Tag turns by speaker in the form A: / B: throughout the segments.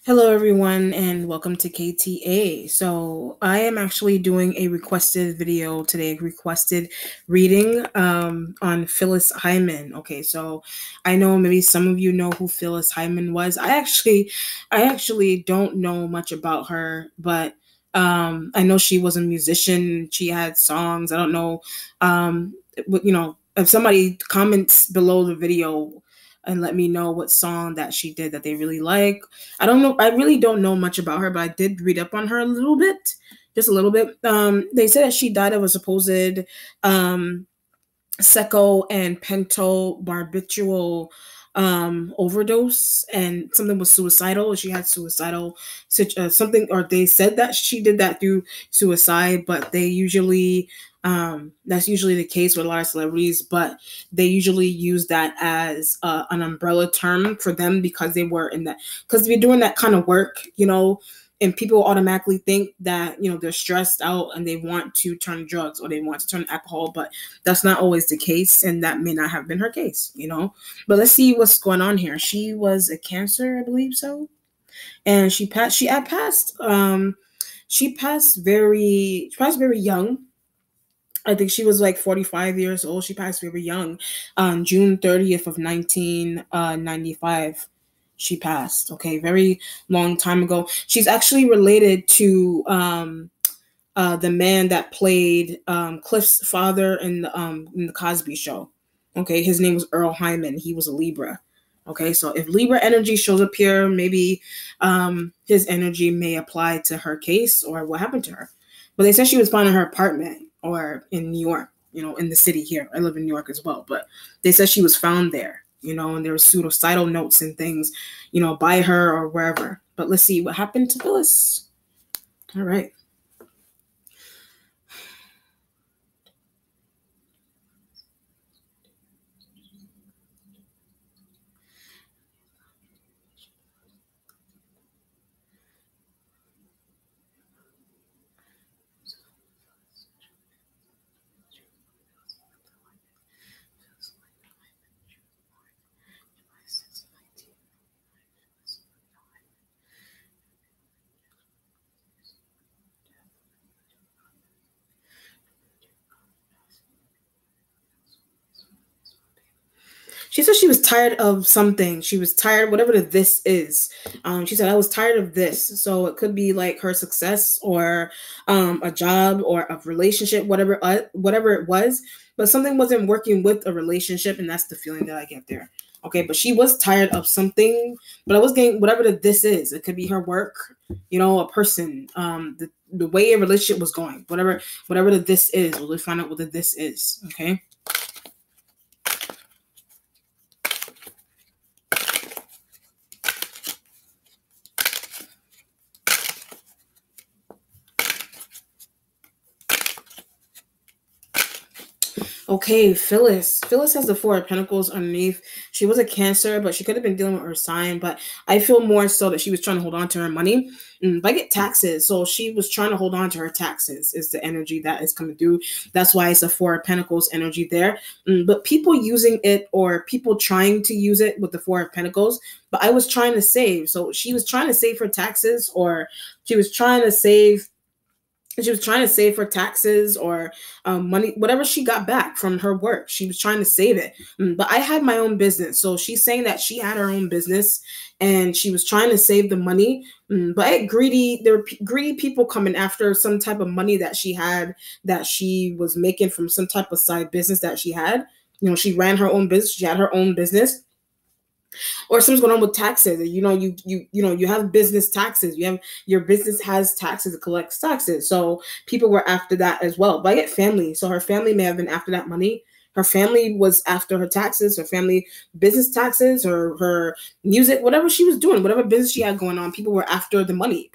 A: Hello, everyone, and welcome to KTA. So, I am actually doing a requested video today, requested reading on Phyllis Hyman. Okay, so I know maybe some of you know who Phyllis Hyman was. I actually don't know much about her, but I know she was a musician. She had songs. I don't know, if somebody comments below the video and let me know what song that she did that they really like. I don't know. I really don't know much about her, but I did read up on her a little bit, just a little bit. They said that she died of a supposed um, seco and pentobarbital overdose, and something was suicidal. She had suicidal something, or they said that she did that through suicide, but they usually that's usually the case with a lot of celebrities, but they usually use that as an umbrella term for them because they were in that, because they're doing that kind of work, and people automatically think that they're stressed out and they want to turn drugs or they want to turn alcohol, but that's not always the case, and that may not have been her case. But let's see what's going on here. She was a Cancer, I believe so, and she passed. She passed very young. I think she was like 45 years old. She passed very young on June 30th of 1995. She passed. Okay, very long time ago. She's actually related to the man that played Cliff's father in the Cosby Show. Okay, his name was Earl Hyman. He was a Libra. Okay, so if Libra energy shows up here, maybe his energy may apply to her case or what happened to her. But they said she was found in her apartment or in New York, in the city here. I live in New York as well, but they said she was found there, and there were suicidal notes and things, by her or wherever. But let's see what happened to Phyllis. All right. She said she was tired of something. She was tired, whatever the this is. She said, I was tired of this. So it could be like her success or a job or a relationship, whatever it was. But something wasn't working with a relationship, and that's the feeling that I get there. Okay, but she was tired of something, but I was getting whatever the this is. It could be her work, a person, the way a relationship was going, whatever the this is. We'll find out what the this is. Okay. Okay, Phyllis. Phyllis has the Four of Pentacles underneath. She was a Cancer, but she could have been dealing with her sign. But I feel more so that she was trying to hold on to her money. But I get taxes. So she was trying to hold on to her taxes is the energy that is coming through. That's why it's a Four of Pentacles energy there. But people using it or people trying to use it with the Four of Pentacles. But I was trying to save. So she was trying to save her taxes, or she was trying to save for taxes or money, whatever she got back from her work. She was trying to save it. But I had my own business. So she's saying that she had her own business and she was trying to save the money. But there were greedy people coming after some type of money that she had, that she was making from some type of side business that she had. She ran her own business. She had her own business. Or something's going on with taxes. You have business taxes. Your business has taxes. It collects taxes. So people were after that as well. But I get family. So her family may have been after that money. Her family was after her taxes, her family business taxes, or her music, whatever she was doing, whatever business she had going on. People were after the money.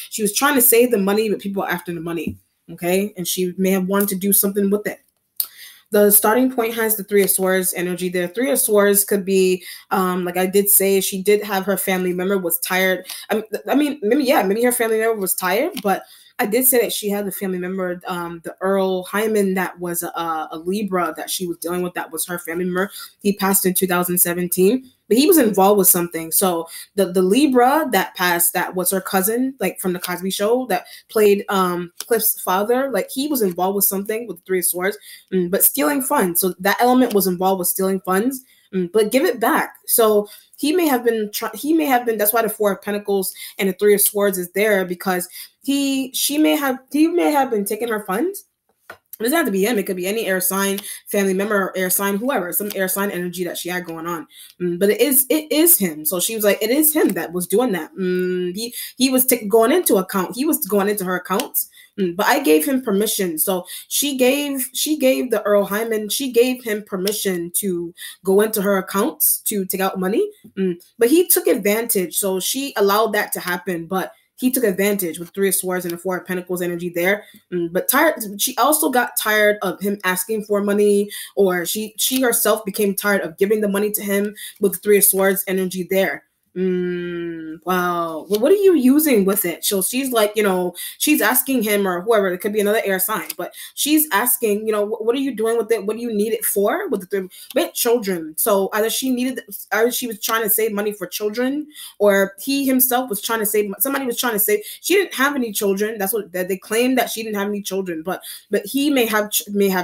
A: She was trying to save the money, but people were after the money. Okay, and she may have wanted to do something with it. The starting point has the Three of Swords energy there. Three of Swords could be, like I did say, she did have her family member was tired. Maybe her family member was tired, but I did say that she had the family member, the Earl Hyman, that was a Libra that she was dealing with. That was her family member. He passed in 2017. but he was involved with something. So the Libra that passed, that was her cousin, like from the Cosby Show, that played Cliff's father. Like he was involved with something with the Three of Swords, but stealing funds. So that element was involved with stealing funds, but give it back. So he may have been. He may have been. That's why the Four of Pentacles and the Three of Swords is there, because he may have been taking her funds. It doesn't have to be him. It could be any air sign, family member, or air sign, whoever, some air sign energy that she had going on. But it is him. So she was like, it is him that was doing that. He was going into account. He was going into her accounts. But I gave him permission. So she gave the Earl Hyman, she gave him permission to go into her accounts to take out money. But he took advantage. So she allowed that to happen. But he took advantage with Three of Swords and the Four of Pentacles energy there. But she also got tired of him asking for money, or she herself became tired of giving the money to him with the Three of Swords energy there. Wow. Well, what are you using with it? So she's like, she's asking him, or whoever, it could be another air sign, but she's asking, what are you doing with it? What do you need it for? With children. So either she was trying to save money for children, or he himself was trying to save, somebody was trying to save. She didn't have any children. That's what they claimed, that she didn't have any children, but he may have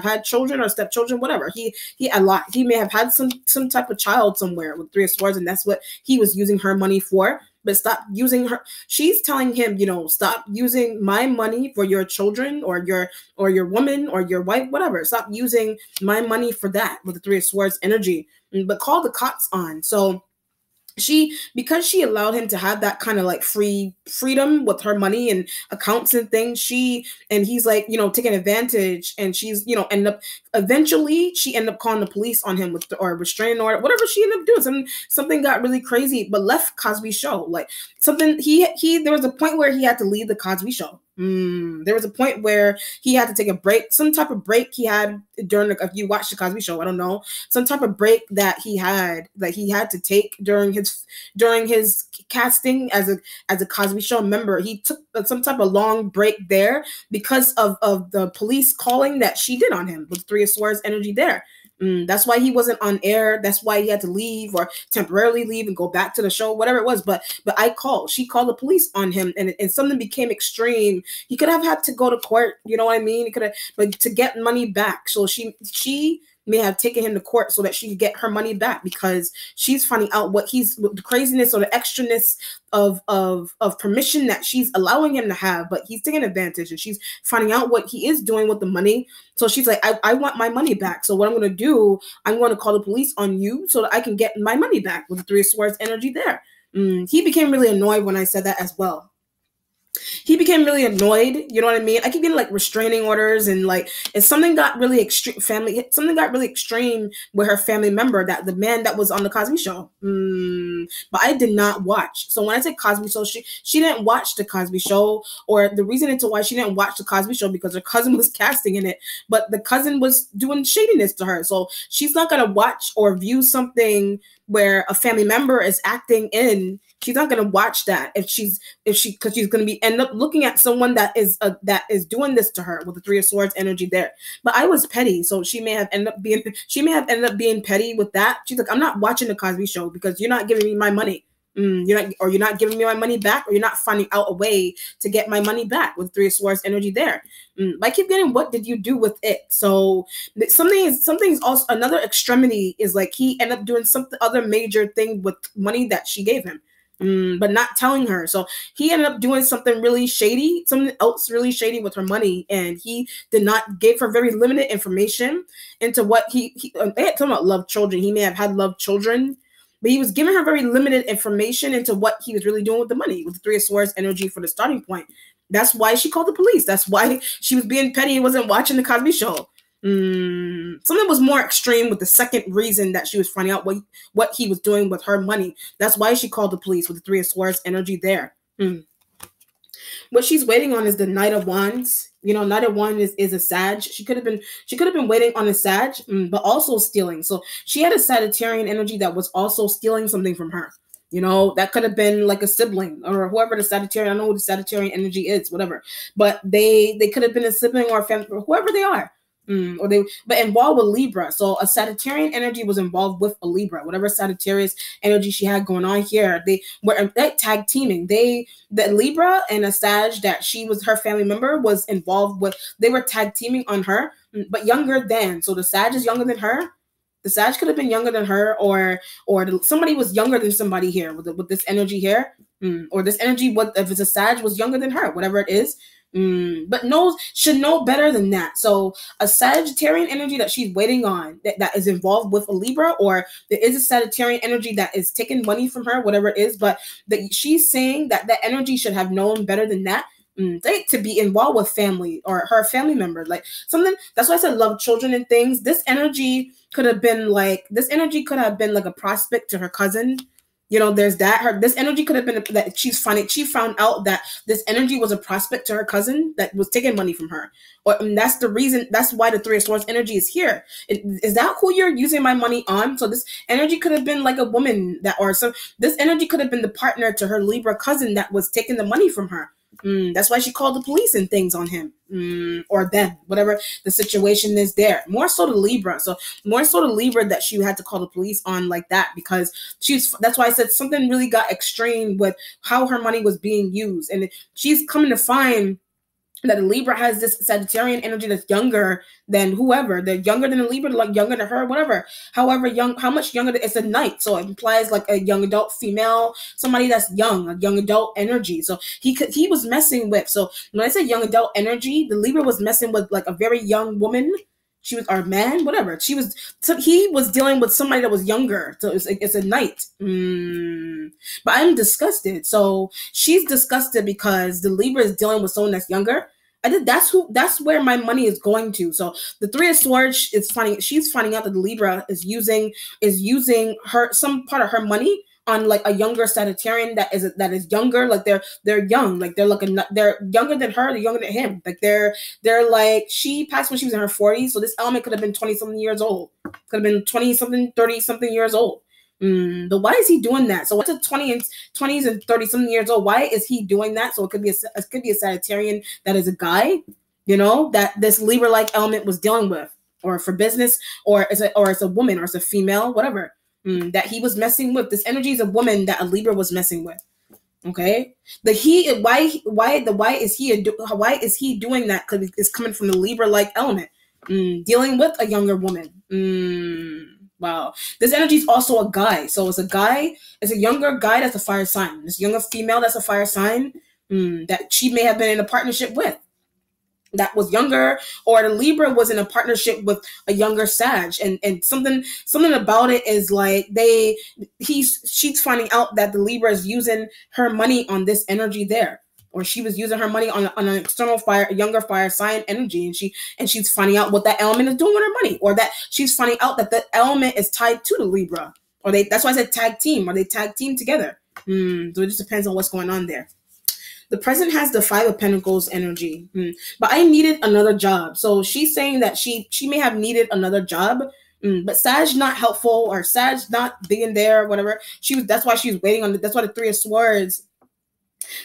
A: had children or stepchildren, whatever. He may have had some type of child somewhere with Three of Swords, and that's what he was using her money for. But stop using her. She's telling him, stop using my money for your children, or your woman, or your wife, whatever. Stop using my money for that, with the Three of Swords energy. But call the cops on. So because she allowed him to have that kind of like freedom with her money and accounts and things, and he's like, taking advantage, and she's, eventually she ended up calling the police on him or restraining order, whatever she ended up doing. Something got really crazy, but left Cosby Show. Like something, there was a point where he had to leave the Cosby Show. There was a point where he had to take a break, some type of break he had during if you watch the Cosby Show, I don't know, some type of break that he had to take during his casting as a Cosby Show member. He took some type of long break there because of the police calling that she did on him with Three of Swords energy there. That's why he wasn't on air. That's why he had to leave, or temporarily leave and go back to the show, whatever it was. But she called the police on him, and something became extreme. He could have had to go to court. You know what I mean? He could have, but to get money back. So she may have taken him to court so that she could get her money back, because she's finding out what the craziness or the extraness of permission that she's allowing him to have, but he's taking advantage, and she's finding out what he is doing with the money. So she's like, I want my money back. So what I'm going to do, I'm going to call the police on you so that I can get my money back, with the Three of Swords energy there. He became really annoyed when I said that as well. He became really annoyed. You know what I mean? I keep getting like restraining orders, and something got really extreme. Something got really extreme with her family member, that the man that was on the Cosby Show. But I did not watch. So when I say Cosby Show, she didn't watch the Cosby Show, or the reason into why she didn't watch the Cosby Show, because her cousin was casting in it, but the cousin was doing shadiness to her. So she's not gonna watch or view something where a family member is acting in. She's not going to watch that because she's going to end up looking at someone that is doing this to her with the Three of Swords energy there. But I was petty, so she may have ended up being petty with that. She's like, I'm not watching the Cosby Show because you're not giving me my money. You're not giving me my money back, or you're not finding out a way to get my money back with Three of Swords energy there. I keep getting, what did you do with it? So something's also another extremity is like he ended up doing something other major thing with money that she gave him. But not telling her. So he ended up doing something really shady, something else really shady with her money, and he did not give her very limited information into what they had talking about love children. He may have had love children, but he was giving her very limited information into what he was really doing with the money, with the Three of Swords energy for the starting point. That's why she called the police. That's why she was being petty and wasn't watching the Cosby Show. Something was more extreme with the second reason that she was finding out what he was doing with her money. That's why she called the police with the Three of Swords energy there. What she's waiting on is the Knight of Wands. Knight of Wands is a Sag. She could have been waiting on a Sag, but also stealing. So she had a Sagittarian energy that was also stealing something from her. That could have been like a sibling or whoever the Sagittarian. I don't know what the Sagittarian energy is, whatever. But they could have been a sibling or a family, or whoever they are. Or they, but involved with Libra. So a Sagittarian energy was involved with a Libra. Whatever Sagittarius energy she had going on here, they were tag teaming. The Libra and a Sag that she was her family member was involved with. They were tag teaming on her, but younger than. So the Sag is younger than her. The Sag could have been younger than her, or somebody was younger than somebody here with this energy here, or this energy. What if it's a Sag was younger than her? Whatever it is. But should know better than that. So a Sagittarian energy that she's waiting on that is involved with a Libra, or there is a Sagittarian energy that is taking money from her, whatever it is, but that she's saying that that energy should have known better than that. To be involved with family or her family member, like something. That's why I said love children and things. This energy could have been like a prospect to her cousin. There's that. This energy could have been that she found out that this energy was a prospect to her cousin that was taking money from her. That's the reason. That's why the Three of Swords energy is here. Is that who you're using my money on? So this energy could have been like a woman this energy could have been the partner to her Libra cousin that was taking the money from her. That's why she called the police and things on him, or them, whatever the situation is there. More so the Libra. So more so the Libra that she had to call the police on like that, because that's why I said something really got extreme with how her money was being used. And she's coming to find that a Libra has this Sagittarian energy that's younger than whoever. They're younger than a Libra, like younger than her, whatever. However young, how much younger? It's a knight, so it implies like a young adult female, somebody that's young, a young adult energy. So he was messing with. So when I say young adult energy, the Libra was messing with like a very young woman. She was our man, whatever. He was dealing with somebody that was younger. So it's a knight. But I'm disgusted. So she's disgusted because the Libra is dealing with someone that's younger. That's where my money is going to. So the Three of Swords is finding. She's finding out that the Libra is using some part of her money on like a younger Sagittarian that is younger, like they're young, like they're younger than her, they're younger than him, like they're like, she passed when she was in her 40s, so this element could have been 20 something years old, could have been 20 something, 30 something years old. But why is he doing that? So what's a 20s and 30 something years old? Why is he doing that? So it could be a Sagittarian that is a guy, that this Libra like element was dealing with, or for business, or it's a woman, or it's a female, whatever. That he was messing with. This energy is a woman that a Libra was messing with. Okay, why is he doing that? Because it's coming from the Libra like element, dealing with a younger woman. Wow, this energy is also a guy. So it's a younger guy that's a fire sign. This younger female that's a fire sign, that she may have been in a partnership with, that was younger, or the Libra was in a partnership with a younger Sag, and something about it is like she's finding out that the Libra is using her money on this energy there, or she was using her money on an external a younger fire sign energy, and she's finding out what that element is doing with her money, or that she's finding out that the element is tied to the Libra, or that's why I said tag team, or they tag team together. So it just depends on what's going on there. The present has the Five of Pentacles energy, but I needed another job. So she's saying that she may have needed another job, but Sag not helpful, or Sag not being there, whatever. That's why she was waiting on that's why the Three of Swords,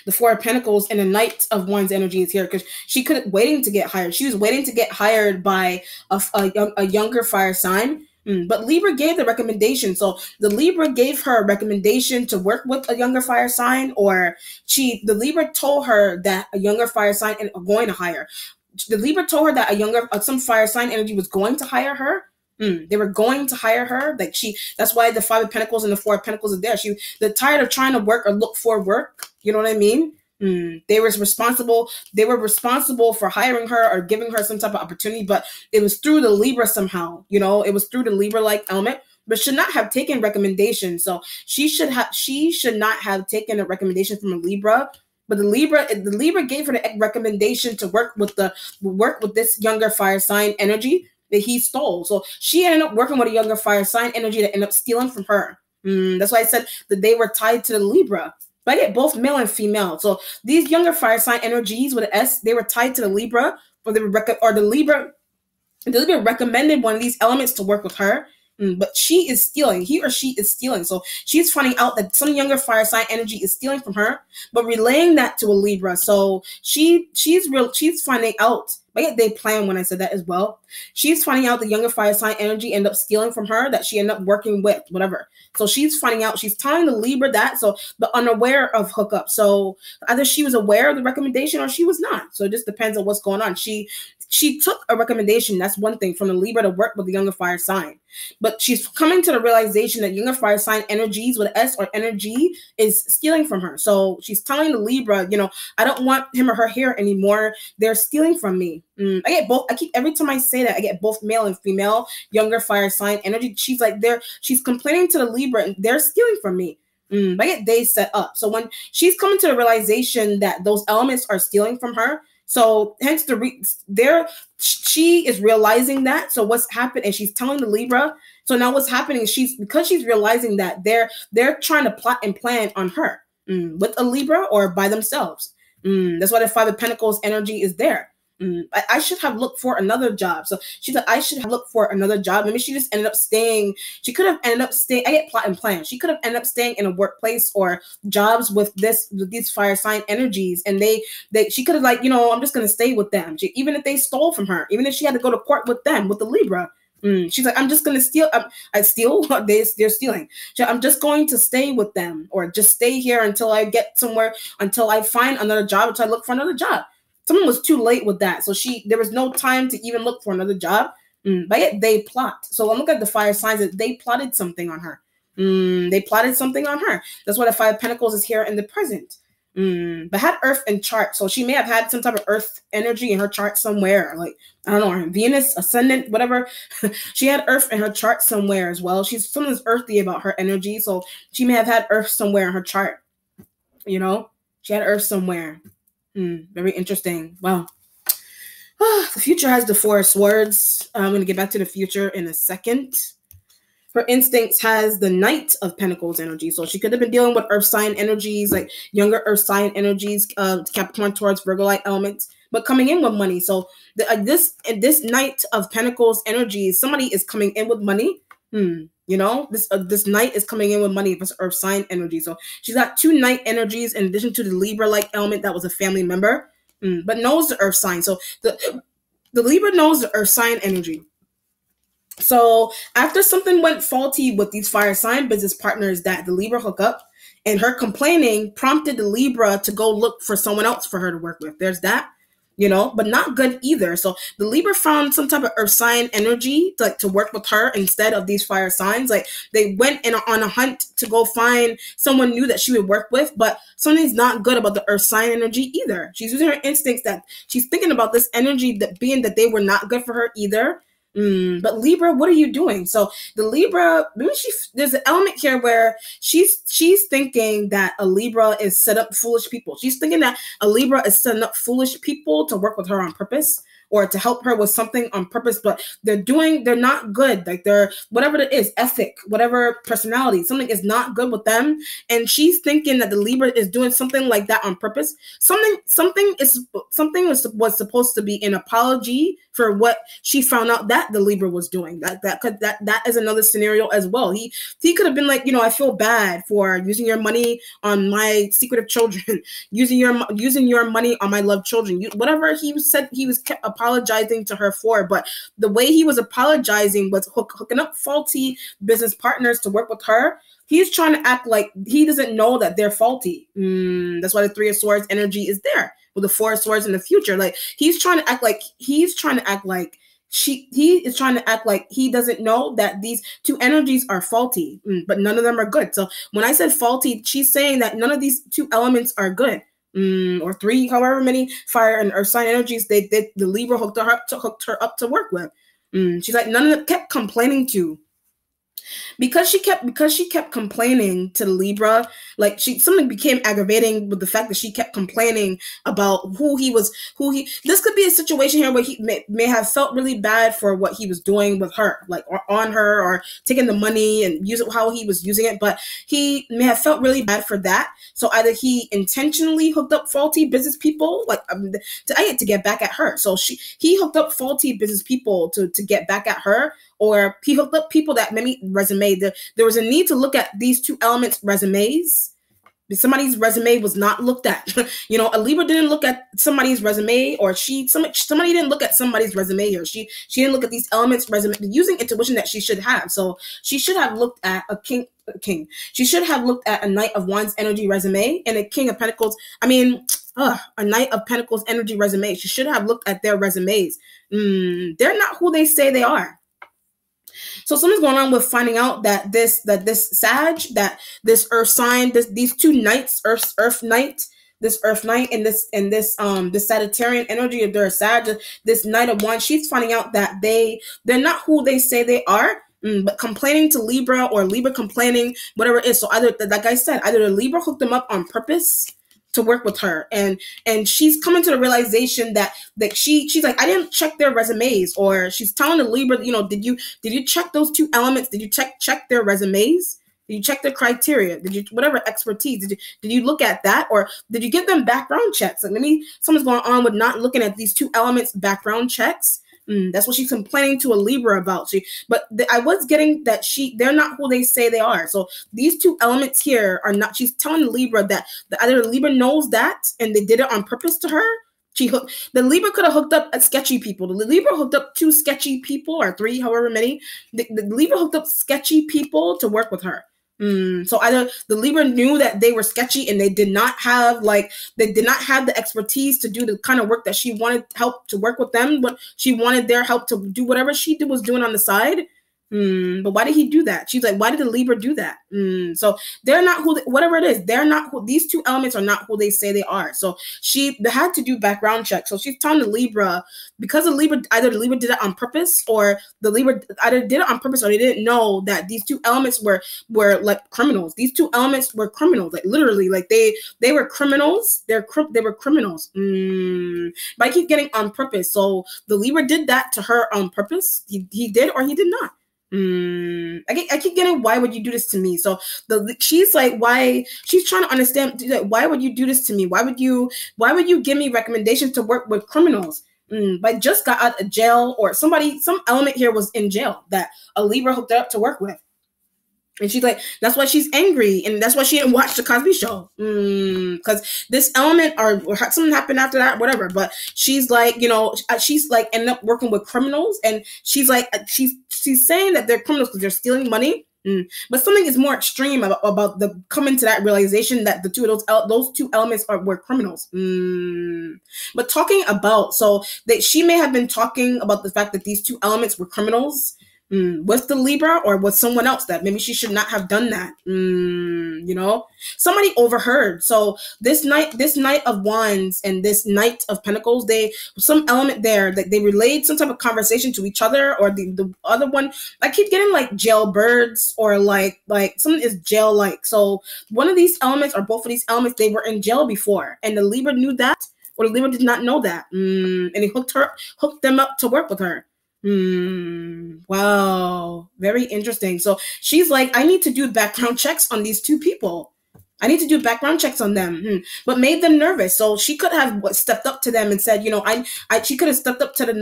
A: the Four of Pentacles, and the Knight of Wands energy is here, because she couldn't waiting to get hired. She was waiting to get hired by a younger fire sign. But Libra gave the recommendation. So the Libra gave her a recommendation to work with a younger fire sign, or the Libra told her that a younger fire sign is going to hire. The Libra told her that some fire sign energy was going to hire her. They were going to hire her. That's why the Five of Pentacles and the Four of Pentacles are there. They're tired of trying to work or look for work. You know what I mean? They were responsible for hiring her or giving her some type of opportunity, but it was through the Libra somehow, it was through the Libra like element, but should not have taken recommendations. So she should not have taken a recommendation from a Libra, but the Libra gave her the recommendation to work with this younger fire sign energy that he stole. So she ended up working with a younger fire sign energy that ended up stealing from her. That's why I said that they were tied to the Libra. But I get both male and female. So these younger fire sign energies with an S, they were tied to the Libra, the Libra recommended one of these elements to work with her. But she is stealing. He or she is stealing. So she's finding out that some younger fire sign energy is stealing from her, but relaying that to a Libra. So she's finding out But yet they plan when I said that as well. She's finding out the younger fire sign energy ended up stealing from her, that she ended up working with, whatever. So she's finding out, she's telling the Libra that, so the unaware of hookup. So either she was aware of the recommendation or she was not. So it just depends on what's going on. She took a recommendation, that's one thing, from the Libra to work with the younger fire sign. But she's coming to the realization that younger fire sign energies with S or energy is stealing from her. So she's telling the Libra, I don't want him or her here anymore. They're stealing from me. I get both. Every time I say that, I get both male and female younger fire sign energy. She's complaining to the Libra and they're stealing from me. But yet they set up. So when she's coming to the realization that those elements are stealing from her, so hence she is realizing that. So what's happened, and she's telling the Libra. So now what's happening is because she's realizing that they're trying to plot and plan on her with a Libra or by themselves. That's why the Five of Pentacles energy is there. I should have looked for another job. So she said, I should have looked for another job. Maybe she just ended up staying. She could have ended up staying. I get plot and plan. She could have ended up staying in a workplace or jobs with these fire sign energies. And she could have I'm just going to stay with them. Even if they stole from her, even if she had to go to court with them, with the Libra. She's like, I'm just going to steal. I steal. They're stealing. I'm just going to stay with them or just stay here until I get somewhere, until I find another job, until I look for another job. Someone was too late with that. So there was no time to even look for another job. But yet they plot. So I'm looking at the fire signs that they plotted something on her. They plotted something on her. That's why the Five of Pentacles is here in the present. But had Earth in chart. So she may have had some type of Earth energy in her chart somewhere. Like, I don't know, Venus, ascendant, whatever. She had Earth in her chart somewhere as well. Something's earthy about her energy. So she may have had Earth somewhere in her chart. She had Earth somewhere. Very interesting. Wow. The future has the Four of Swords. I'm going to get back to the future in a second. Her instincts has the Knight of Pentacles energy. So she could have been dealing with earth sign energies, like younger earth sign energies, Capricorn, Taurus, Virgo light elements, but coming in with money. So this Knight of Pentacles energy, somebody is coming in with money. This Knight is coming in with money. It's earth sign energy. So she's got two Knight energies in addition to the Libra-like element that was a family member, but knows the earth sign. So the Libra knows the earth sign energy. So after something went faulty with these fire sign business partners that the Libra hook up, and her complaining prompted the Libra to go look for someone else for her to work with. There's that. But not good either. So the Libra found some type of earth sign energy to work with her instead of these fire signs. Like they went on a hunt to go find someone new that she would work with, but something's not good about the earth sign energy either. She's using her instincts that she's thinking about this energy that they were not good for her either. But Libra, what are you doing? So the Libra, maybe there's an element here where she's thinking that a Libra is set up foolish people. She's thinking that a Libra is setting up foolish people to work with her on purpose or to help her with something on purpose, but they're not good. Like they're, whatever it is, ethic, whatever personality, something is not good with them. And she's thinking that the Libra is doing something like that on purpose. Something was supposed to be an apology for what she found out that the Libra was doing. That is another scenario as well. He could have been like, I feel bad for using your money on my secretive children, using your money on my loved children. Whatever he said, he was kept apologizing to her for. But the way he was apologizing was hooking up faulty business partners to work with her. He's trying to act like he doesn't know that they're faulty. That's why the Three of Swords energy is there with the Four of Swords in the future. Like he's trying to act like he is trying to act like he doesn't know that these two energies are faulty, but none of them are good. So when I said faulty, she's saying that none of these two elements are good. Or three, however many fire and earth sign energies the Libra hooked her up to work with. She's like, none of them kept complaining to. Because she kept complaining to the Libra, like something became aggravating with the fact that she kept complaining about this could be a situation here where he may have felt really bad for what he was doing with her, like or on her, or taking the money and use it how he was using it, but he may have felt really bad for that. So either he intentionally hooked up faulty business people, to get back at her. So he hooked up faulty business people to get back at her, or he hooked up people that maybe resume. There was a need to look at these two elements' resumes Somebody's resume was not looked at. A Libra didn't look at somebody's resume, or somebody didn't look at somebody's resume, or she didn't look at these elements resume using intuition that she should have. So she should have looked at a king. She should have looked at a Knight of Wands energy resume and a King of Pentacles. A Knight of Pentacles energy resume. She should have looked at their resumes. They're not who they say they are. So something's going on with finding out that this Sag, that this Earth sign, these two Knights, Earth Knight, this Earth Knight, and this Sagittarian energy of their Sag, this Knight of Wands, she's finding out that they're not who they say they are. But complaining to Libra, or Libra complaining, whatever it is. So either, like I said, either the Libra hooked them up on purpose to work with her, and she's coming to the realization that she's like, I didn't check their resumes, or she's telling the Libra, did you check those two elements? Did you check their resumes? Did you check their criteria? Did you, whatever expertise, did you look at that, or did you give them background checks? Like, maybe something's going on with not looking at these two elements background checks. That's what she's complaining to a Libra about. I was getting that they're not who they say they are. So these two elements here are not. She's telling Libra that either the Libra knows that and they did it on purpose to her. The Libra could have hooked up at sketchy people. The Libra hooked up 2 sketchy people, or 3, however many. The Libra hooked up sketchy people to work with her. So either the Libra knew that they were sketchy and they did not have the expertise to do the kind of work that she wanted help to work with them, but she wanted their help to do whatever she was doing on the side. But why did he do that? She's like, why did the Libra do that? So they're not whatever it is, they're not who, these two elements are not who they say they are. So they had to do background checks. So she's telling the Libra, because the Libra, either the Libra did it on purpose, or the Libra either did it on purpose, or they didn't know that these two elements were like criminals. These two elements were criminals, like literally, like they were criminals. They were criminals. But I keep getting on purpose. So the Libra did that to her on purpose. He did, or he did not. I keep getting, why would you do this to me? So she's like, why? She's trying to understand, why would you do this to me? Why would you give me recommendations to work with criminals? But I just got out of jail, or some element here was in jail that a Libra hooked her up to work with. And she's like, that's why she's angry, and that's why she didn't watch the Cosby Show, because this element, or something happened after that, whatever. But she's like, she's like ended up working with criminals, and she's like, she's saying that they're criminals because they're stealing money. But something is more extreme about the coming to that realization that the two of those two elements were criminals. But talking about, so that she may have been talking about the fact that these two elements were criminals. With the Libra, or with someone else, that maybe she should not have done that. Somebody overheard. So this Knight of Wands and this Knight of Pentacles, some element there that they relayed some type of conversation to each other, or the other one. I keep getting like jailbirds, or like something is jail like. So one of these elements, or both of these elements, they were in jail before, and the Libra knew that, or the Libra did not know that, and he hooked them up to work with her. Wow, very interesting. So she's like, I need to do background checks on these two people. I need to do background checks on them, but made them nervous. So she could have stepped up to them and said, she could have stepped up to the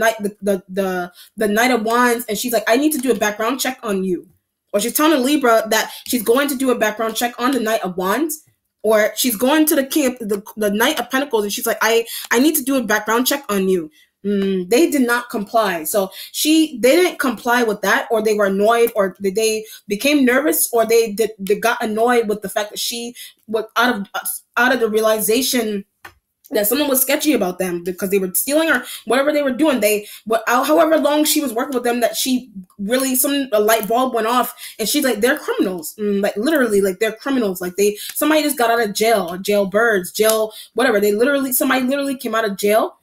A: Knight of Wands, and she's like, I need to do a background check on you. Or she's telling Libra that she's going to do a background check on the Knight of Wands, or she's going to the Knight of Pentacles, and she's like, I need to do a background check on you. They did not comply. So they didn't comply with that, or they were annoyed, or they became nervous, or they got annoyed with the fact that she was out of the realization that someone was sketchy about them because they were stealing, or whatever they were doing. However long she was working with them, that she really, a light bulb went off, and she's like, they're criminals. Like literally, like they're criminals. Like somebody just got out of jail, whatever. Somebody literally came out of jail.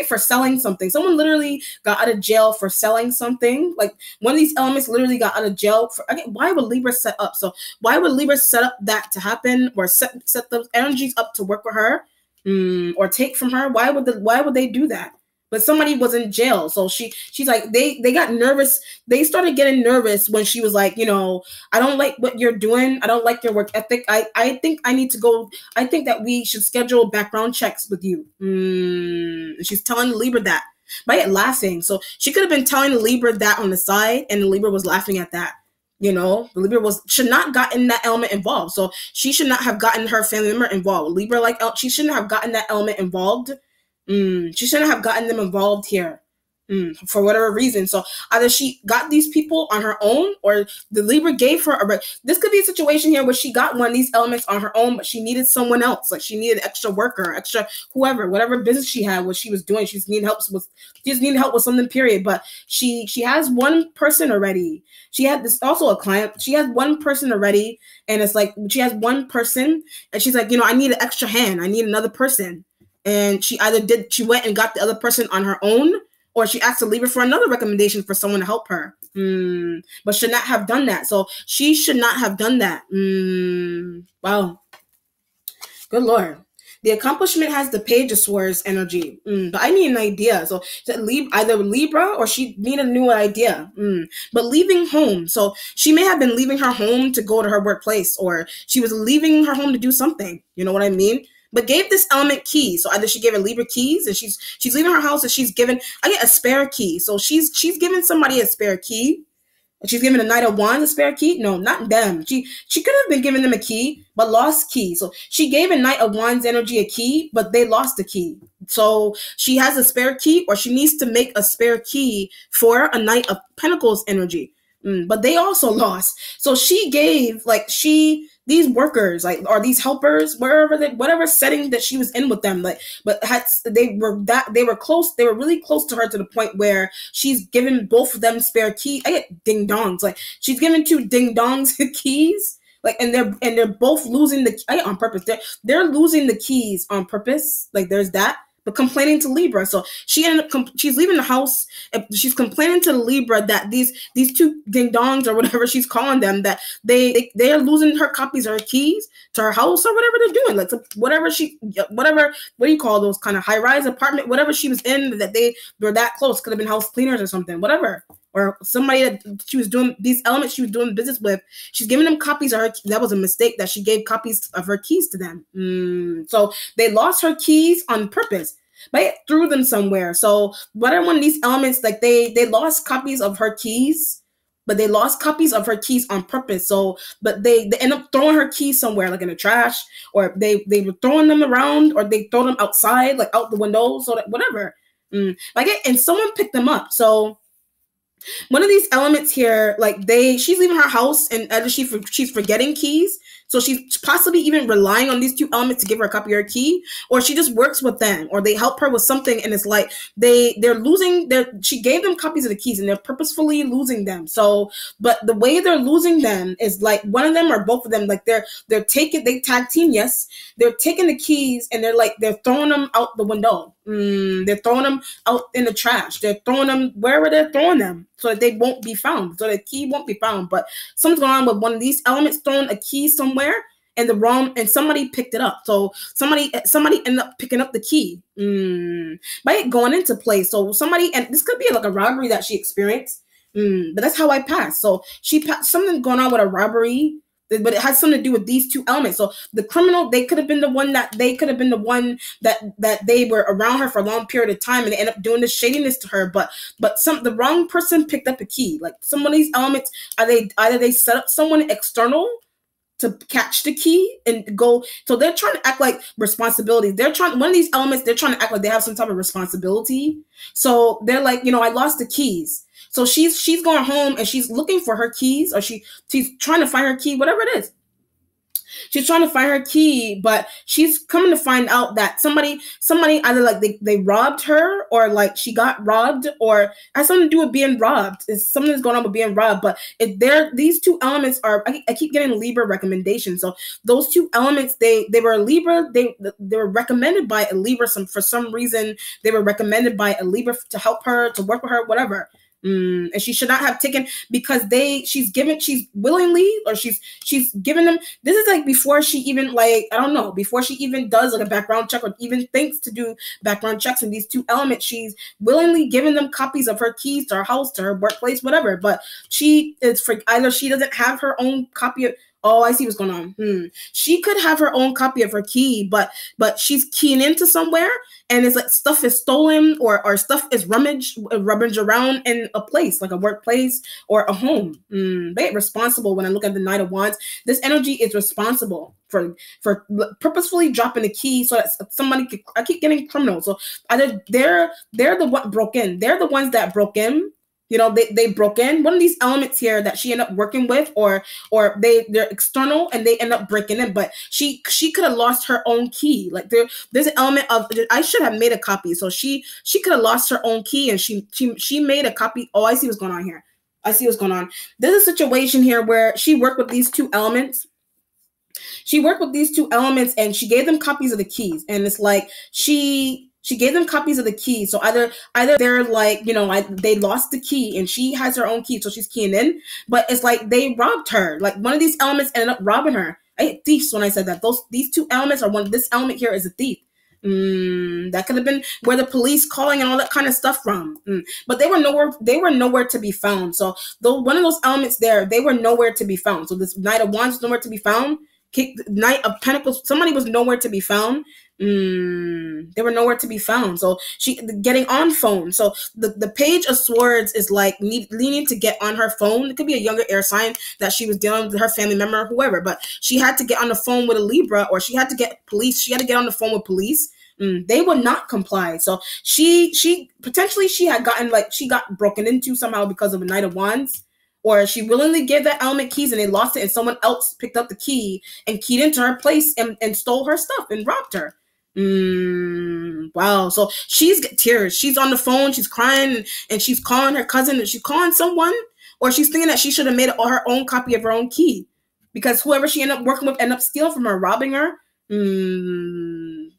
A: For selling something. Someone literally got out of jail for selling something. Like one of these elements literally got out of jail for. Why would Libra set up? So why would Libra set up that to happen, or set those energies up to work with her, or take from her? Why would they do that? But somebody was in jail, so she's like, they got nervous. They started getting nervous when she was like, I don't like what you're doing. I don't like your work ethic. I think I need to go. I think that we should schedule background checks with you. She's telling Libra that by it laughing. So she could have been telling Libra that on the side, and the Libra was laughing at that. The Libra should not gotten that element involved. So she should not have gotten her family member involved. Libra, like, she shouldn't have gotten that element involved. She shouldn't have gotten them involved here. For whatever reason. So either she got these people on her own, or the Libra gave her this could be a situation here where she got one of these elements on her own, but she needed someone else. Like, she needed extra worker, extra whoever, whatever business she had, what she was doing. She just needed help with something, period. But she has one person already. She had this also a client. She has one person already, and it's like she has one person, and she's like, I need an extra hand. I need another person. And she went and got the other person on her own, or she asked the Libra for another recommendation for someone to help her. But should not have done that. So she should not have done that. Wow. Good Lord. The accomplishment has the Page of Swords energy. But I need an idea. So either Libra, or she need a new idea. But leaving home. So she may have been leaving her home to go to her workplace, or she was leaving her home to do something. You know what I mean? But gave this element keys. So either she gave a Libra keys, and she's leaving her house, and she's given, I get a spare key. So she's given somebody a spare key. She's given a Knight of Wands a spare key. No, not them. She could have been giving them a key, but lost key. So she gave a Knight of Wands energy a key, but they lost the key. So she has a spare key, or she needs to make a spare key for a Knight of Pentacles energy. But they also lost. So she gave, these workers, or these helpers, whatever setting that she was in with them, they were close. They were really close to her, to the point where she's given both of them spare key. I get ding dongs. She's given two ding dongs keys. And they're both losing on purpose. They're losing the keys on purpose. There's that. But complaining to Libra. So she ended up, she's leaving the house, and she's complaining to the Libra that these two ding dongs, or whatever she's calling them, that they are losing her copies of her keys to her house, or whatever they're doing. Whatever, what do you call those kind of high-rise apartment, whatever she was in, that they were that close. Could have been house cleaners or something, whatever. Or somebody that she was doing these elements she was doing business with. She's giving them copies of her. That was a mistake, that she gave copies of her keys to them. So they lost her keys on purpose, but it threw them somewhere. So whatever one of these elements, they lost copies of her keys, but they lost copies of her keys on purpose. So, but they end up throwing her keys somewhere, in the trash, or they were throwing them around, or they throw them outside, out the window, so that whatever. And someone picked them up. So one of these elements here, she's leaving her house, and either she's forgetting keys. So she's possibly even relying on these two elements to give her a copy of her key, or she just works with them, or they help her with something, and it's she gave them copies of the keys, and they're purposefully losing them. So, but the way they're losing them is one of them or both of them, they tag team, yes, they're taking the keys, and they're throwing them out the window. They're throwing them out in the trash. They're throwing them wherever they're throwing them, so that they won't be found, so the key won't be found. But something's going on with one of these elements throwing a key somewhere, and somebody picked it up. So somebody ended up picking up the key by it going into play. So and this could be a robbery that she experienced. But that's how I passed. So she passed something going on with a robbery, but it has something to do with these two elements. So the criminal, they could have been the one that they were around her for a long period of time, and they end up doing this shadiness to her. But the wrong person picked up a key. Some of these elements, either they set up someone external to catch the key and go. So they're trying to act like responsibility. One of these elements, they're trying to act like they have some type of responsibility. So they're I lost the keys. So she's going home, and she's looking for her keys, or she's trying to find her key, whatever it is. She's trying to find her key, but she's coming to find out that somebody either they robbed her, or she got robbed, or it has something to do with being robbed. It's something that's going on with being robbed. But these two elements are, I keep getting Libra recommendations. So those two elements, they were Libra. They were recommended by a Libra. For some reason, they were recommended by a Libra to help her, to work with her, whatever. And she should not have taken, because she's willingly, or she's given them. This is before she even before she even does a background check, or even thinks to do background checks. And these two elements, she's willingly given them copies of her keys to her house, to her workplace, whatever. But she is either she doesn't have her own copy Oh, I see what's going on. She could have her own copy of her key, but she's keying into somewhere, and it's like stuff is stolen, or stuff is rummaged around in a place, like a workplace or a home. They responsible. When I look at the Knight of Wands, this energy is responsible for purposefully dropping the key so that somebody could. I keep getting criminals, so either they're the one broke in. They're the ones that broke in. They broke in. One of these elements here that she ended up working with, or they're external and they end up breaking in. But she could have lost her own key. Like there's an element of, I should have made a copy. So she could have lost her own key, and she made a copy. Oh, I see what's going on here. I see what's going on. There's a situation here where she worked with these two elements. She worked with these two elements, and she gave them copies of the keys. And it's like she gave them copies of the key. So either they're like, they lost the key and she has her own key, so she's keying in. But it's like they robbed her. Like one of these elements ended up robbing her. I hate thieves when I said that. These two elements are one. This element here is a thief. That could have been where the police calling and all that kind of stuff from. But they were nowhere to be found. So one of those elements there, they were nowhere to be found. So this Knight of Wands was nowhere to be found. Knight of Pentacles, somebody was nowhere to be found. They were nowhere to be found. So she getting on phone. So the Page of Swords is like needing to get on her phone. It could be a younger air sign that she was dealing with, her family member or whoever, but she had to get on the phone with a Libra, or she had to get police. She had to get on the phone with police. They would not comply. So she potentially she got broken into somehow because of a Knight of Wands. Or she willingly gave that element keys and they lost it, and someone else picked up the key and keyed into her place and stole her stuff and robbed her. Wow. So she's got tears. She's on the phone. She's crying and she's calling her cousin, and she's calling someone, or she's thinking that she should have made her own copy of her own key because whoever she ended up working with ended up stealing from her, robbing her.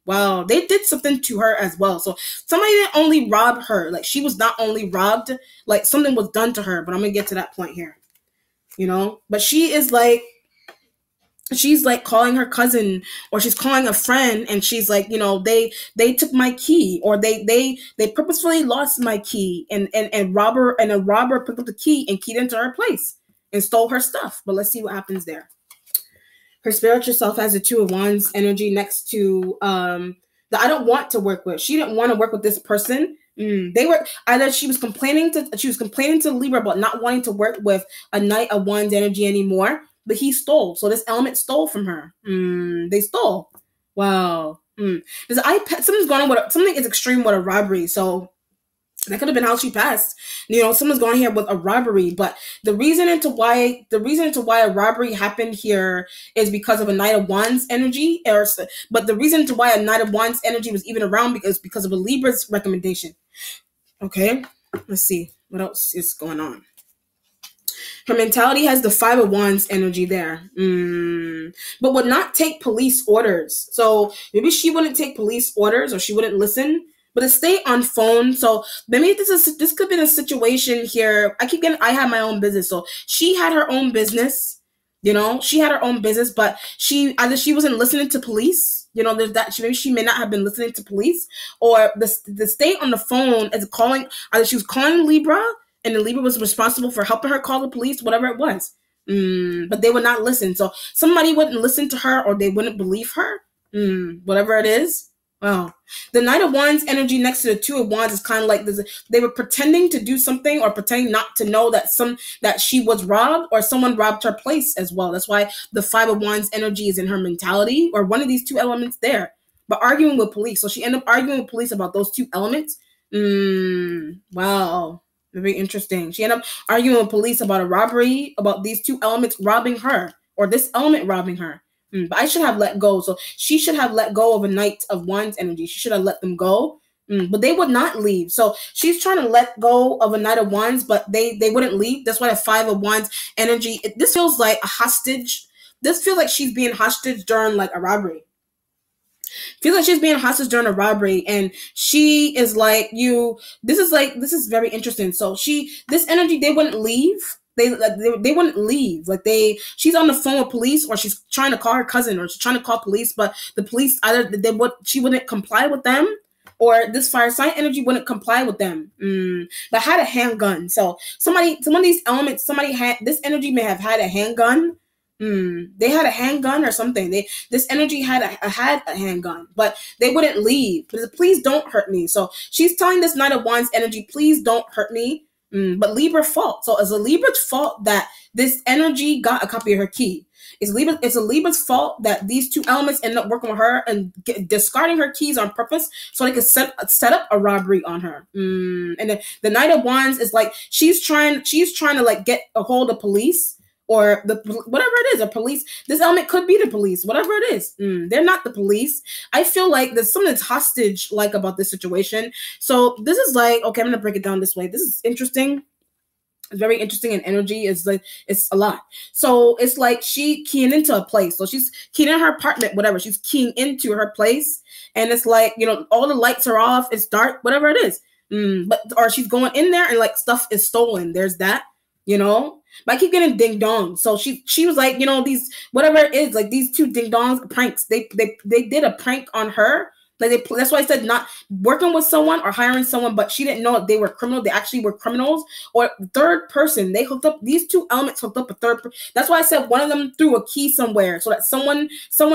A: Wow. They did something to her as well. So somebody didn't only rob her. Like she was not only robbed, like something was done to her, but I'm going to get to that point here, but she's like calling her cousin, or she's calling a friend, and she's like, they took my key, or they purposefully lost my key, and a robber picked up the key and keyed into her place and stole her stuff. But let's see what happens there. Her spiritual self has the Two of Wands energy next to the I don't want to work with. She didn't want to work with this person. They were either she was complaining to Libra about not wanting to work with a Knight of Wands energy anymore, but he stole. So this element stole from her. They stole. Wow. Something's going on with something is extreme with a robbery. So that could have been how she passed. Someone's going here with a robbery, but the reason into why a robbery happened here is because of a Knight of Wands energy. But the reason to why a Knight of Wands energy was even around because of a Libra's recommendation. Okay, let's see what else is going on. Her mentality has the Five of Wands energy there, but would not take police orders. So maybe she wouldn't take police orders, or she wouldn't listen. But to stay on phone, so maybe this could be a situation here. I had my own business, so she had her own business. She had her own business, but she wasn't listening to police. There's that. Maybe she may not have been listening to police, or the stay on the phone is calling. Either she was calling Libra, and the Libra was responsible for helping her call the police, whatever it was. But they would not listen. So somebody wouldn't listen to her, or they wouldn't believe her. Whatever it is. Wow. The Knight of Wands energy next to the Two of Wands is kind of like this. They were pretending to do something, or pretending not to know that she was robbed, or someone robbed her place as well. That's why the Five of Wands energy is in her mentality, or one of these two elements there. But arguing with police. So she ended up arguing with police about those two elements. Wow. Very interesting. She ended up arguing with police about a robbery, about these two elements robbing her, or this element robbing her. But I should have let go. So she should have let go of a Knight of Wands energy. She should have let them go. But they would not leave. So she's trying to let go of a Knight of Wands, but they wouldn't leave. That's why the Five of Wands energy. This feels like a hostage. This feels like she's being hostage during like a robbery. Feels like she's being hostage during a robbery, and she is like, this is very interesting. So this energy, they wouldn't leave. They wouldn't leave. She's on the phone with police, or she's trying to call her cousin, or she's trying to call police, but the police she wouldn't comply with them, or this fire sign energy wouldn't comply with them. But had a handgun. So some of these elements, this energy may have had a handgun. They had a handgun or something. This energy had a handgun, but they wouldn't leave. Please don't hurt me. So she's telling this Knight of Wands energy, please don't hurt me. But Libra fault. So it's a Libra's fault that this energy got a copy of her key. It's a Libra's fault that these two elements end up working with her and discarding her keys on purpose so they could set up a robbery on her. And then the Knight of Wands is like she's trying to like get a hold of police or whatever it is, or police. This element could be the police, whatever it is. They're not the police. I feel like there's something that's hostage like about this situation. So this is like, okay, I'm gonna break it down this way. This is interesting. It's very interesting, and energy is like, it's a lot. So it's like she keying into a place. So she's keying in her apartment, whatever. She's keying into her place. And it's like, you know, all the lights are off. It's dark, whatever it is. Or she's going in there and like stuff is stolen. There's that, you know. But I keep getting ding dong. So she was like, you know, these, whatever it is, like these two ding dongs pranks. They did a prank on her. Like that's why I said not working with someone or hiring someone, but she didn't know they were criminal. They actually were criminals or third person. They hooked up, these two elements hooked up a third. That's why I said one of them threw a key somewhere so that someone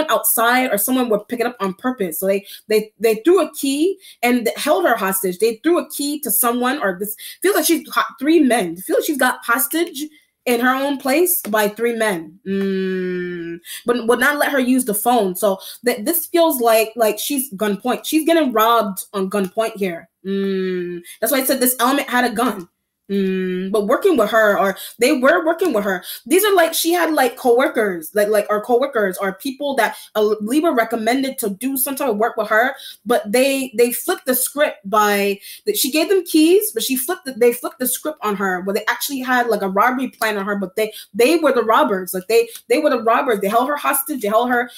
A: outside or someone would pick it up on purpose. So they threw a key and held her hostage. They threw a key to someone, or this feels like she's three men. Feels like she's got hostage in her own place by three men, but would not let her use the phone. So this feels like she's gunpoint. She's getting robbed on gunpoint here. That's why I said this element had a gun. But working with her, or they were working with her. These are like, she had like coworkers, or coworkers or people that Libra recommended to do some type of work with her, but they flipped the script by she gave them keys, but they flipped the script on her where they actually had like a robbery plan on her, but they were the robbers. Like they were the robbers. They held her hostage. They held her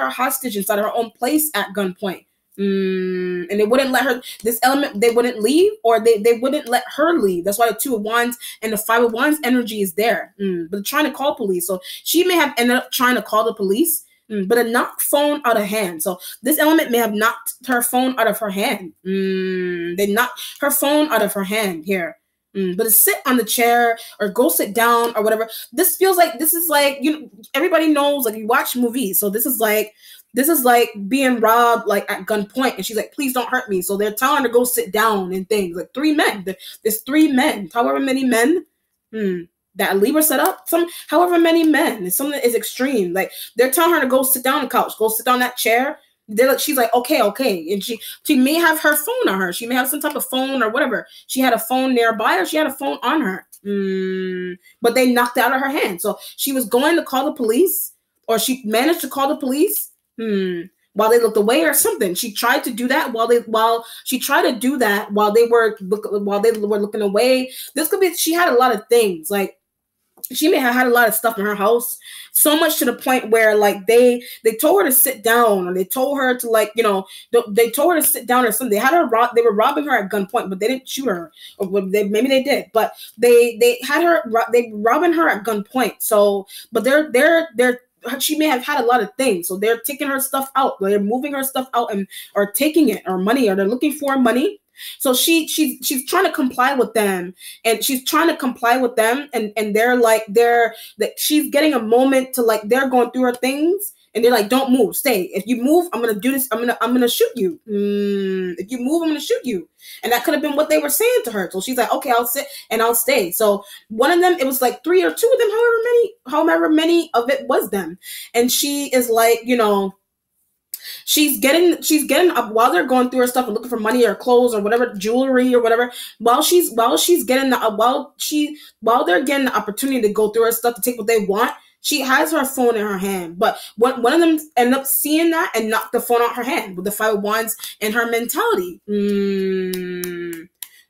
A: hostage inside of her own place at gunpoint. And they wouldn't let her, this element, they wouldn't leave, or they wouldn't let her leave. That's why the Two of Wands and the Five of Wands energy is there. But they're trying to call police. So she may have ended up trying to call the police, but it knocked phone out of hand. So this element may have knocked her phone out of her hand. They knocked her phone out of her hand here. But to sit on the chair or go sit down or whatever, this feels like, this is like, you know, everybody knows, like you watch movies. So this is like being robbed like at gunpoint, and she's like, please don't hurt me. So they're telling her to go sit down and things. Like three men. There's three men, however many men that Libra set up, however many men. It's something that is extreme. Like they're telling her to go sit down on the couch, go sit down that chair. She's like, okay. And she may have her phone on her. She may have some type of phone or whatever. She had a phone nearby, or she had a phone on her. But they knocked it out of her hand. So she was going to call the police, or she managed to call the police while they looked away or something. She tried to do that while they were looking away. This could be, she had a lot of things. Like she may have had a lot of stuff in her house, so much to the point where like they told her to sit down, or they told her to, like, you know, they told her to sit down or something. They were robbing her at gunpoint, but they didn't shoot her, or maybe they did, but they robbing her at gunpoint. So, but she may have had a lot of things, so they're taking her stuff out. They're moving her stuff out or taking it, or money, or they're looking for money. So she's trying to comply with them, and they're like she's getting a moment to, like, they're going through her things, and they're like, don't move, stay. If you move, I'm gonna do this. I'm gonna shoot you. If you move, I'm gonna shoot you. And that could have been what they were saying to her. So she's like, okay, I'll sit and I'll stay. So one of them, it was like three or two of them, however many of it was them. And she is like, you know, she's getting up while they're going through her stuff and looking for money or clothes or whatever, jewelry or whatever. While they're getting the opportunity to go through her stuff to take what they want, she has her phone in her hand. But one of them ended up seeing that and knocked the phone out her hand with the Five of Wands and her mentality.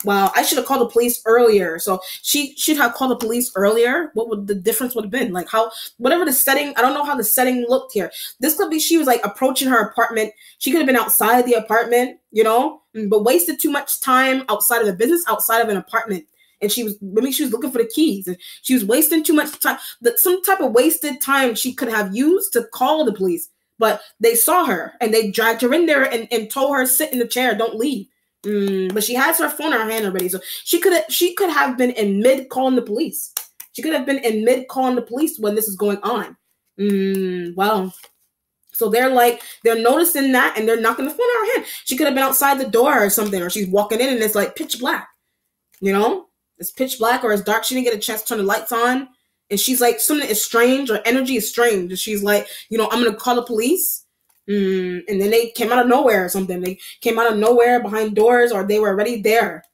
A: Wow, I should have called the police earlier. So she should have called the police earlier. What would the difference would have been? Like whatever the setting, I don't know how the setting looked here. This could be, she was like approaching her apartment. She could have been outside the apartment, you know, but wasted too much time outside of the business, outside of an apartment. And maybe she was looking for the keys, and she was wasting too much time. Some type of wasted time she could have used to call the police, but they saw her and they dragged her in there and told her, sit in the chair, don't leave. But she has her phone in her hand already, so she could have been in mid calling the police. She could have been in mid calling the police when this is going on. Wow. So they're noticing that, and they're knocking the phone out of her hand. She could have been outside the door or something, or she's walking in and it's like pitch black. You know, it's pitch black or it's dark. She didn't get a chance to turn the lights on, and she's like, something is strange, or energy is strange. And she's like, I'm gonna call the police. And then they came out of nowhere or something. They came out of nowhere behind doors, or they were already there.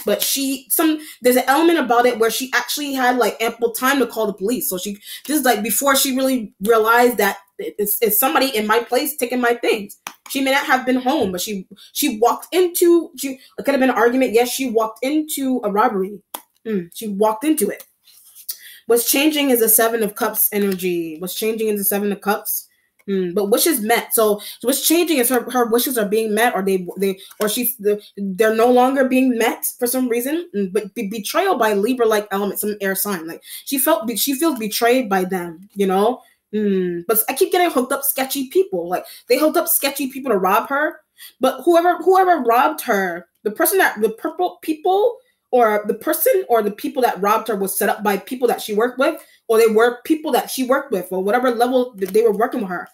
A: But there's an element about it where she actually had like ample time to call the police. So this is like before she really realized that it's somebody in my place taking my things. She may not have been home, but she walked into, it could have been an argument. Yes, she walked into a robbery. She walked into it. What's changing is the Seven of Cups energy. What's changing is the Seven of Cups. But wishes met. So what's changing is her wishes are being met, or they're no longer being met for some reason. But betrayal by Libra-like element, some air sign. Like she feels betrayed by them. But I keep getting hooked up sketchy people. Like they hooked up sketchy people to rob her. But whoever robbed her, the purple people, or the person or the people that robbed her was set up by people that she worked with, or they were people that she worked with, or whatever level they were working with her.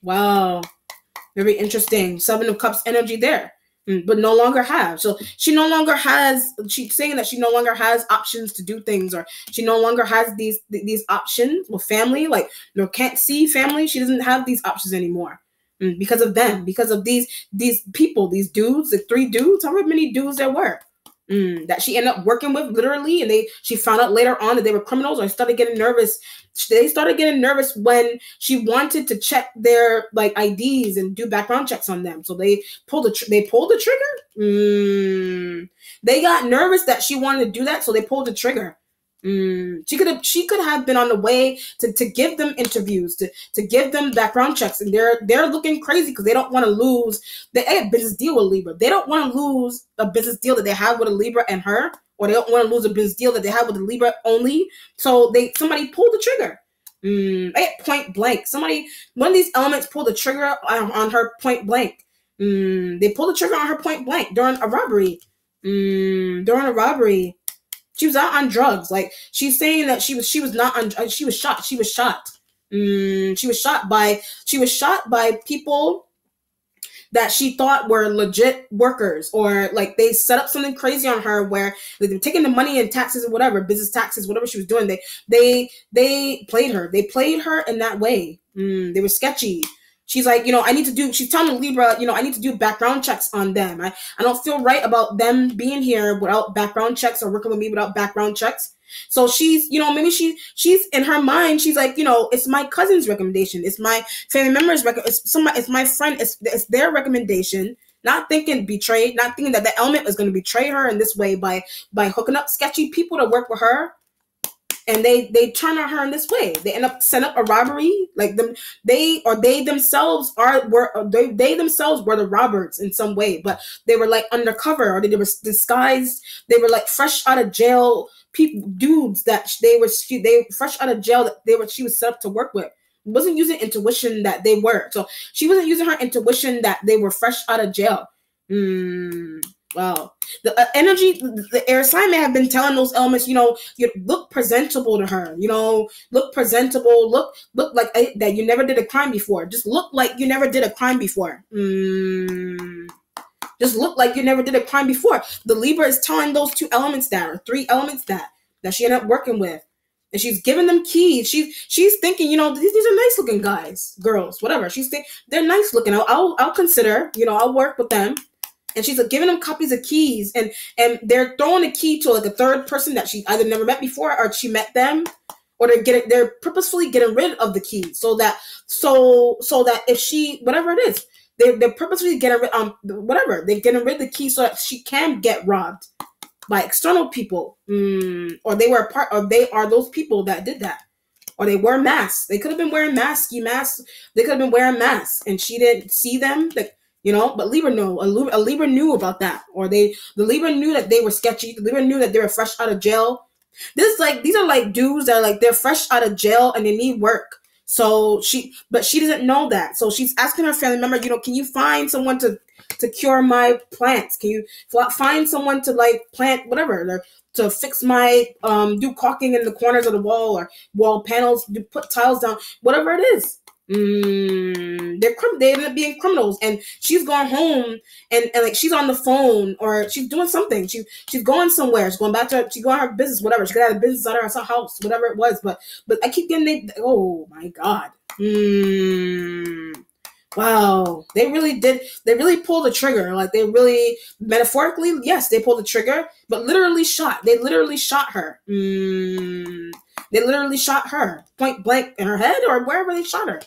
A: Wow. Very interesting. Seven of Cups energy there. But no longer have. So she's saying that she no longer has options to do things, or she no longer has these options with family, like can't see family. She doesn't have these options anymore. Because of them, because of these people, these dudes, the 3 dudes, however many dudes there were, that she ended up working with, literally, and she found out later on that they were criminals, or started getting nervous. They started getting nervous when she wanted to check their like IDs and do background checks on them. So they pulled the trigger. They got nervous that she wanted to do that, so they pulled the trigger. She could have been on the way to give them interviews, to give them background checks, and they're looking crazy because they don't want to lose a business deal with Libra. They don't want to lose a business deal that they have with a Libra and her, or they don't want to lose a business deal that they have with a Libra only. So somebody pulled the trigger. Point blank. One of these elements pulled the trigger on her point blank. They pulled the trigger on her point blank during a robbery. She was out on drugs. Like she's saying that she was not on. She was shot. She was shot. She was shot by people that she thought were legit workers, or like they set up something crazy on her where they were taking the money and taxes or whatever, business taxes, whatever she was doing. They played her. They played her in that way. They were sketchy. She's like, she's telling Libra, I need to do background checks on them. I don't feel right about them being here without background checks, or working with me without background checks. So she's, maybe she's in her mind, she's like, it's my cousin's recommendation. It's my family member's it's my friend. It's their recommendation. Not thinking betrayed, not thinking that the element is going to betray her in this way by hooking up sketchy people to work with her. And they turn on her in this way. They end up setting up a robbery. Like they themselves were the robbers in some way, but they were like undercover, or they were disguised. They were like fresh out of jail dudes that they fresh out of jail that she was set up to work with. Wasn't using intuition that they were. So she wasn't using her intuition that they were fresh out of jail. Wow. The energy, the air sign may have been telling those elements, you look presentable to her, look presentable, look like that you never did a crime before. Just look like you never did a crime before. Just look like you never did a crime before. The Libra is telling those 2 elements that, or 3 elements that she ended up working with. And she's giving them keys. She's thinking, these are nice looking guys, girls, whatever. She's thinking they're nice looking. I'll consider, I'll work with them. And she's like giving them copies of keys, and they're throwing a key to like a third person that she either never met before, or she met them, or they're purposefully getting rid of the key so that if she, whatever it is, they're purposefully getting rid they're getting rid of the key so that she can get robbed by external people, or they are those people that did that, or they wear masks. They could have been wearing masks. They could have been wearing masks, and she didn't see them. But Libra knew. A Libra knew about that, or the Libra knew that they were sketchy. The Libra knew that they were fresh out of jail. These are like dudes that are like, they're fresh out of jail and they need work. But she doesn't know that. So she's asking her family member, can you find someone to to cure my plants? Can you find someone to like plant whatever, or to fix my do caulking in the corners of the wall, or wall panels, do put tiles down, whatever it is. They end up being criminals, and she's gone home, and like she's on the phone, or she's doing something. She's going somewhere. She's going back to she's going her business, whatever. She got out of business out of her house, whatever it was. But I keep getting oh my god. Wow, they really did. They really pulled the trigger. Like they really, metaphorically, yes, they pulled the trigger, but literally shot. They literally shot her. They literally shot her point blank in her head or wherever they shot her.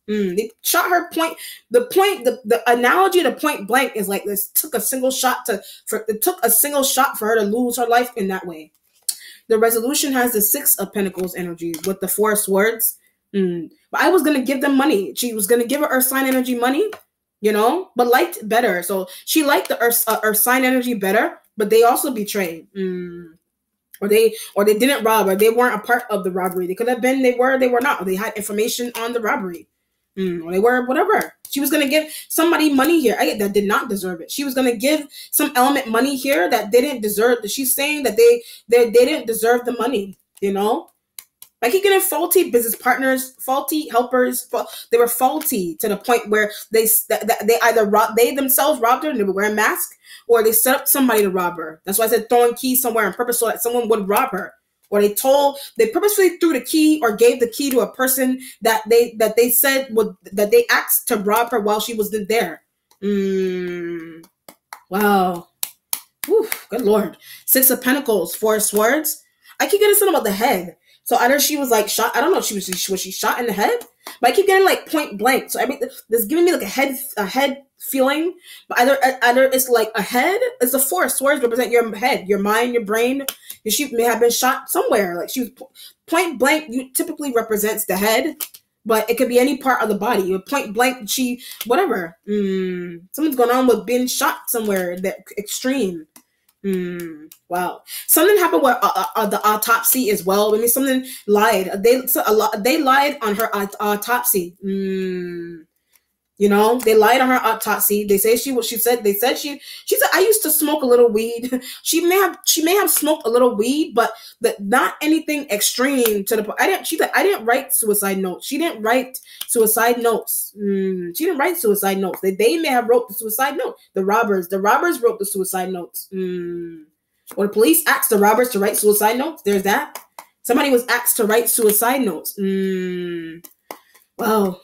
A: They shot her point. The analogy to point blank is like this: took a single shot it took a single shot for her to lose her life in that way. The resolution has the 6 of Pentacles energy with the 4 swords. But I was gonna give them money. She was gonna give her Earth sign energy money, but liked better. So she liked the Earth sign energy better, but they also betrayed. Or they didn't rob, or they weren't a part of the robbery. They could have been, they were not. Or they had information on the robbery. Or they were whatever. She was gonna give somebody money here that did not deserve it. She was gonna give some element money here that didn't deserve. She's saying that they didn't deserve the money. I keep getting faulty business partners, faulty helpers. They were faulty to the point where they either they themselves robbed her and they were wearing masks, or they set up somebody to rob her. That's why I said throwing keys somewhere on purpose so that someone would rob her. Or they purposely threw the key or gave the key to a person that they said that they asked to rob her while she was there. Wow. Whew, good Lord. 6 of Pentacles, 4 swords. I keep getting something about the head. So either she was like shot. I don't know if she was she shot in the head, but I keep getting like point blank. So this giving me like a head feeling. But either it's like a head. It's the 4 swords represent your head, your mind, your brain. She may have been shot somewhere. Like she was point blank. You typically represents the head, but it could be any part of the body. Point blank. Whatever. Something's going on with being shot somewhere. That extreme. Wow. Something happened with the autopsy as well. I mean, something lied. They lied on her autopsy. They lied on her autopsy. They say she said I used to smoke a little weed. She may have smoked a little weed, but not anything extreme to the point. I didn't write suicide notes. She didn't write suicide notes. She didn't write suicide notes. They may have wrote the suicide note. The robbers wrote the suicide notes. Or the police asked the robbers to write suicide notes. There's that. Somebody was asked to write suicide notes. Wow.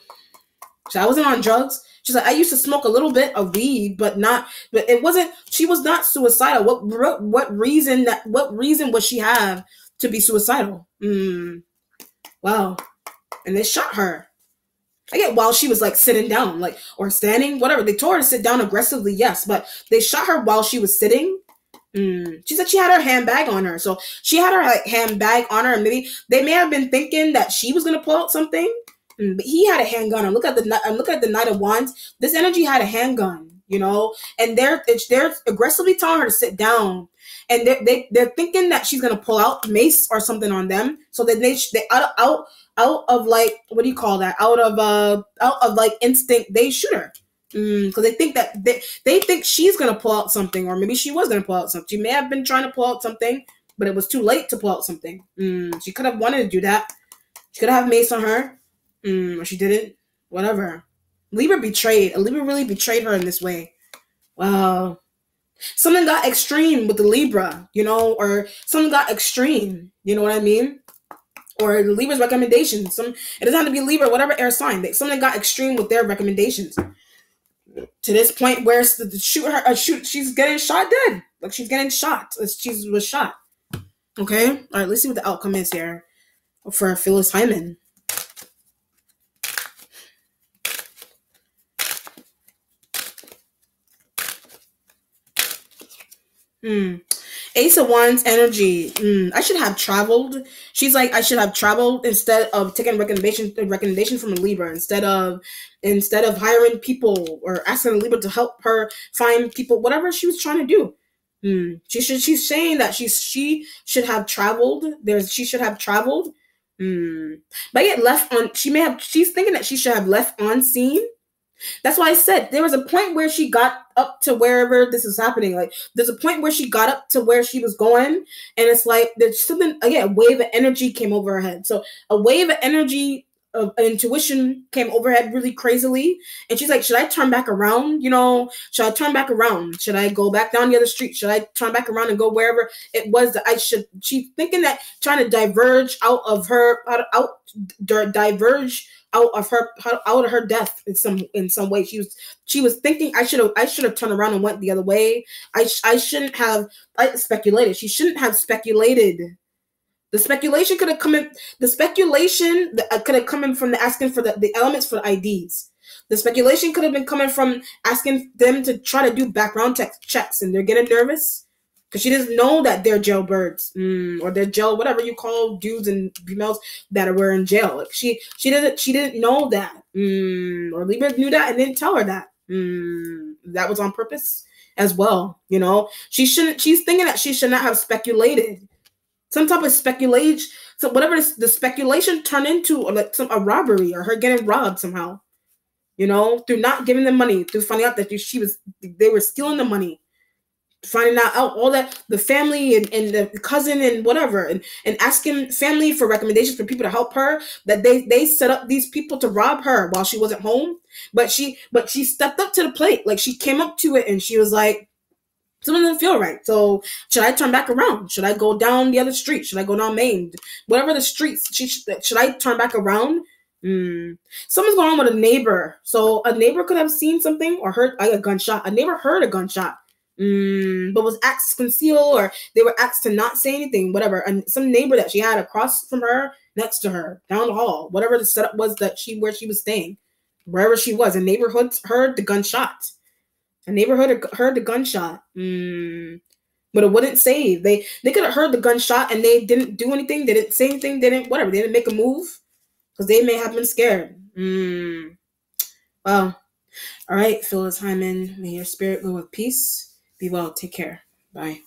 A: So I wasn't on drugs. She's like, I used to smoke a little bit of weed, but it wasn't, she was not suicidal. What reason would she have to be suicidal? Wow. And they shot her. I get while she was like sitting down, like, or standing, whatever. They told her to sit down aggressively, yes, but they shot her while she was sitting. She said she had her handbag on her. So she had her handbag on her, and maybe they may have been thinking that she was going to pull out something. But he had a handgun. And look at the Knight of Wands. This energy had a handgun, and they're aggressively telling her to sit down, and they're thinking that she's gonna pull out mace or something on them. So that they out of like, what do you call that? Out of like instinct, they shoot her because they think that they think she's gonna pull out something, or maybe she was gonna pull out something. She may have been trying to pull out something, but it was too late to pull out something. She could have wanted to do that. She could have mace on her. Or she didn't. Whatever. Libra betrayed. Libra really betrayed her in this way. Wow. Something got extreme with the Libra, or something got extreme. You know what I mean? Or the Libra's recommendations. It doesn't have to be Libra, whatever air sign. Something got extreme with their recommendations. To this point where she's getting shot dead. Like she's getting shot. She was shot. Okay? All right, let's see what the outcome is here for Phyllis Hyman. Ace of Wands energy. I should have traveled. She's like, I should have traveled instead of taking recommendation from a Libra, instead of hiring people or asking a Libra to help her find people, whatever she was trying to do. She's saying that she should have traveled. She should have traveled. But I get left on. She's thinking that she should have left on scene. That's why I said there was a point where she got up to wherever this is happening. Like there's a point where she got up to where she was going, and it's like there's something again. A wave of energy came over her head. So a wave of energy of intuition came overhead really crazily, and she's like, "Should I turn back around? Should I turn back around? Should I go back down the other street? Should I turn back around and go wherever it was that I should?" She's thinking that trying to diverge diverge out of her death in some way. She was thinking I should have turned around and went the other way. I shouldn't have speculated. She shouldn't have speculated. The speculation could have come in. The speculation could have come in from the asking for the elements for the IDs. The speculation could have been coming from asking them to try to do background checks, and they're getting nervous because she doesn't know that they're jailbirds or they're jail, whatever you call dudes and females that were in jail. Like she didn't know that, or Libra knew that and didn't tell her that. That was on purpose as well. She's thinking that she should not have speculated. Some type of speculation, so whatever the speculation turned into, or like a robbery, or her getting robbed somehow, through not giving them money, through finding out that they were stealing the money, finding out all that the family and the cousin and whatever, and asking family for recommendations for people to help her, that they set up these people to rob her while she wasn't home, but she stepped up to the plate, like she came up to it and she was like, something doesn't feel right. So should I turn back around? Should I go down the other street? Should I go down Main? Whatever the streets, should I turn back around? Something's going on with a neighbor. So a neighbor could have seen something or heard a gunshot. A neighbor heard a gunshot, but was asked to conceal, or they were asked to not say anything, whatever. And some neighbor that she had across from her, next to her, down the hall, whatever the setup was where she was staying, wherever she was, a neighborhood heard the gunshot. A neighborhood heard the gunshot, but it wouldn't save. They could have heard the gunshot and they didn't do anything. They didn't say anything. They didn't make a move because they may have been scared. Well, all right, Phyllis Hyman, may your spirit go with peace. Be well. Take care. Bye.